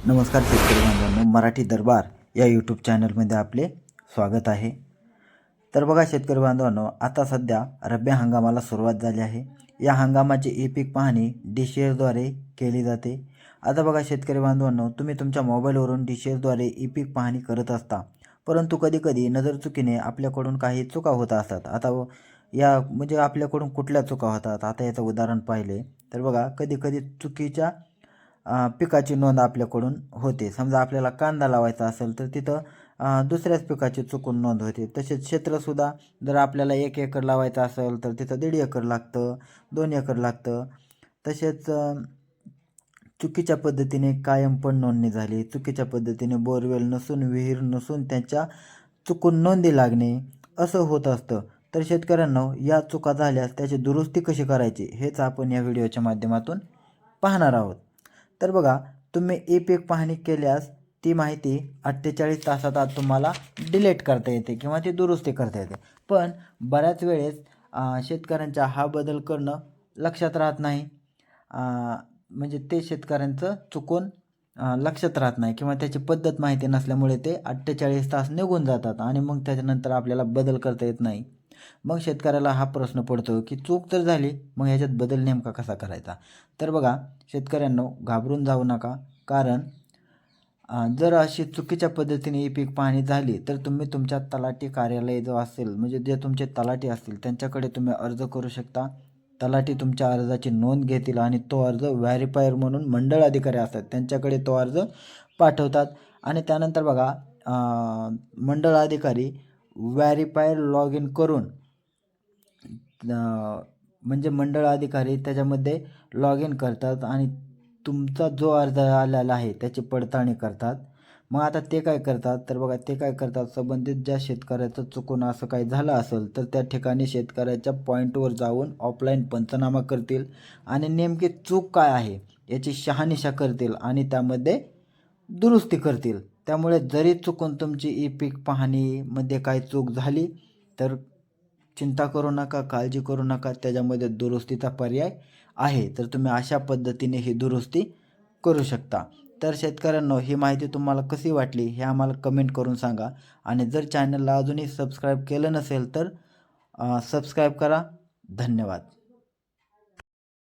नमस्कार शेतकरी बांधवांनो, मराठी दरबार या यूट्यूब चॅनलमध्ये आपले स्वागत आहे। तर बघा शेतकरी बांधवांनो, आता सध्या रब्बी हंगामाला सुरुवात झाली आहे। या हंगामाची ई पीक पाहणी DCSद्वारे केली जाते। आता बघा शेतकरी बांधवांनो, तुम्ही तुमच्या मोबाईलवरून DCSद्वारे ई पीक पाहणी करत असता, परंतु कधीकधी नजरचुकीने आपल्याकडून काही चुका होत असतात। आता या म्हणजे आपल्याकडून कुठल्या चुका होतात, आता याचं उदाहरण पाहिले तर बघा, कधीकधी चुकीच्या पिकाची नोंद आपल्याकडून होते। समजा आपल्याला कांदा लावायचा असेल तर तिथं दुसऱ्याच पिकाची चुकून नोंद होते। तसेच क्षेत्रसुद्धा जर आपल्याला 1 एकर लावायचं असेल तर तिथं 1.5 एकर लागतं, 2 एकर लागतं। तसेच चुकीच्या पद्धतीने कायम पण नोंदणी झाली, चुकीच्या पद्धतीने बोरवेल नसून विहीर नसून त्याच्या चुकून नोंदी लागणे असं होत असतं। तर शेतकऱ्यांनो, या चुका झाल्यास त्याची दुरुस्ती कशी करायची हेच आपण या व्हिडिओच्या माध्यमातून पाहणार आहोत। तर बघा, तुम्ही ई पीक पाहणी केल्यास ती माहिती 48 तासात आत तुम्हाला डिलीट करता येते किंवा ती दुरुस्ती करता येते। पण बऱ्याच वेळेस शेतकऱ्यांचा हा बदल करणं लक्षात राहत नाही। म्हणजे ते शेतकऱ्यांचं चुकून लक्षात राहत नाही किंवा त्याची पद्धत माहिती नसल्यामुळे ते 48 तास निघून जातात आणि मग त्याच्यानंतर आपल्याला बदल करता येत नाही। मग शेतकऱ्याला हा प्रश्न पडतो की चूक तर झाली, मग ह्याच्यात बदल नेमका कसा करायचा। तर बघा शेतकऱ्यांनो, घाबरून जाऊ नका, कारण जर अशी चुकीच्या पद्धतीने ई पीक पाहणी झाली तर तुम्ही तुमच्या तलाठी कार्यालय जो असेल, म्हणजे जे तुमचे तलाठी असतील त्यांच्याकडे तुम्ही अर्ज करू शकता। तलाठी तुमच्या अर्जाची नोंद घेतील आणि तो अर्ज व्हेरिफायर म्हणून मंडळ अधिकारी असतात त्यांच्याकडे तो अर्ज पाठवतात। आणि त्यानंतर बघा, मंडळ अधिकारी व्हेरिफायर लॉग इन करून म्हणजे मंडळ अधिकारी त्याच्यामध्ये लॉग इन करतात आणि तुमचा जो अर्ज आलेला आहे त्याची पडताळणी करतात। मग आता ते काय करतात, तर बघा ते काय करतात, संबंधित ज्या शेतकऱ्याचं चुकून असं काही झालं असेल तर त्या ठिकाणी शेतकऱ्याच्या पॉईंटवर जाऊन ऑफलाईन पंचनामा करतील आणि नेमकी चूक काय आहे याची शहानिशा करतील आणि त्यामध्ये दुरुस्ती करतील। त्यामुळे जरी चुकून तुमची ई पीक पाहणीमध्ये काही चूक झाली तर चिंता करू नका, काळजी करू नका, त्याच्यामध्ये दुरुस्तीचा पर्याय आहे। तर तुम्ही अशा पद्धतीने ही दुरुस्ती करू शकता। तर शेतकऱ्यांनो, ही माहिती तुम्हाला कशी वाटली हे आम्हाला कमेंट करून सांगा आणि जर चॅनलला अजूनही सबस्क्राईब केलं नसेल तर सबस्क्राईब करा। धन्यवाद।